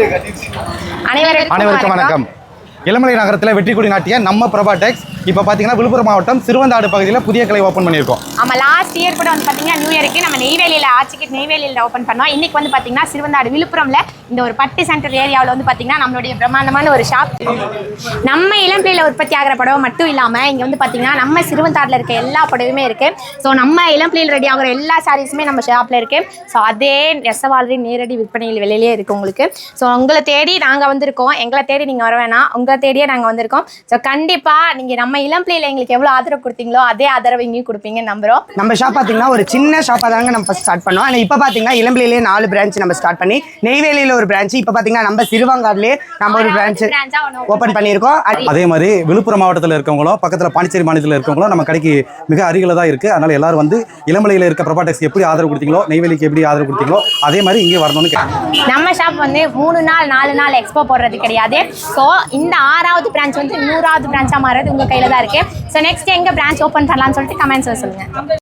அனைவருக்கும் வணக்கம். இளமலை நகரத்தில் வெற்றி கொடி நாட்டிய நம்ம பிரபா டெக்ஸ் இப்போ பார்த்தீங்கன்னா விழுப்புரம் மாவட்டம் சிறுவந்தாடு பகுதியில் புதிய கிளை ஓப்பன் பண்ணியிருக்கோம். ஆமாம், லாஸ்ட் இயர் கூட வந்து பார்த்தீங்கன்னா நியூ இயருக்கு நம்ம நெய்வேலியில் ஆட்சிக்கு நெய்வேலியில் ஓப்பன் பண்ணோம். இன்றைக்கி வந்து பார்த்தீங்கன்னா சிறுவந்தாடு விழுப்புரம்ல இந்த ஒரு பட்டு சென்டர் ஏரியாவில் வந்து பார்த்தீங்கன்னா நம்மளுடைய பிரம்மாண்டமான ஒரு ஷாப். நம்ம இளம்பிள்ளையில் உற்பத்தி ஆகிற புடவை மட்டும் இல்லாமல் இங்கே வந்து பார்த்தீங்கன்னா நம்ம சிறுவந்தாடில் இருக்க எல்லா புடவையுமே இருக்குது. ஸோ நம்ம இளம்பிள்ளையில் ரெடி ஆகிற எல்லா சாரீஸுமே நம்ம ஷாப்பில் இருக்குது. ஸோ அதே நெசவாளரின் நேரடி விற்பனையில் வெளியிலே இருக்குது உங்களுக்கு. ஸோ உங்களை தேடி நாங்கள் வந்திருக்கோம், எங்களை தேடி நீங்கள் வர வேணாம், உங்களை தேடியே நாங்கள் வந்திருக்கோம். ஸோ கண்டிப்பாக நீங்கள் நம்ம இளம்பிள்ளையில் எங்களுக்கு எவ்வளோ ஆதரவு கொடுத்தீங்களோ அதே ஆதரவு இங்கேயும் கொடுப்பீங்கன்னு நம்புகிறோம். நம்ம ஷாப் பார்த்தீங்கன்னா ஒரு சின்ன ஷாப்பாக தாங்க நம்ம ஃபஸ்ட் ஸ்டார்ட் பண்ணோம். ஆனால் இப்போ பார்த்தீங்கன்னா இளம்பிள்ளையிலே 4 பிரான்ச் நம்ம ஸ்டார்ட் பண்ணி நெய்வேலியில் ஒரு பிரான்ச், இப்போ பார்த்தீங்கன்னா நம்ம சிறுவங்காடுலேயே நம்ம ஒரு பிரான்ச் ஓப்பன் பண்ணியிருக்கோம். அதே மாதிரி விழுப்புரம் மாவட்டத்தில் இருக்கவங்களும் பக்கத்தில் பாண்டிச்சேரி மாநிலத்தில் இருக்கவங்களும் நம்ம கடைக்கு மிக அருகில் தான் இருக்குது. அதனால் எல்லாரும் வந்து இளமலையில் இருக்க பிரபா டெக்ஸ் எப்படி ஆதரவு கொடுத்தீங்களோ, நெய்வேலிக்கு எப்படி ஆதரவு கொடுத்தீங்களோ அதே மாதிரி இங்கே வரணும்னு கேட்குறேன். நம்ம ஷாப் வந்து 3 நாள் 4 நாள் எக்ஸ்போ போடுறது கிடையாது. ஸோ இந்த 6வது பிரான்ச் வந்து 100வது பிரான்ச்சாக மாறுறது உங்கள் கையில் தான் இருக்குது. ஸோ நெக்ஸ்ட் எங்கே பிரான்ச் ஓப்பன் பண்ணலாம்னு சொல்லிட்டு கமெண்ட்ஸில் சொல்லுங்கள்.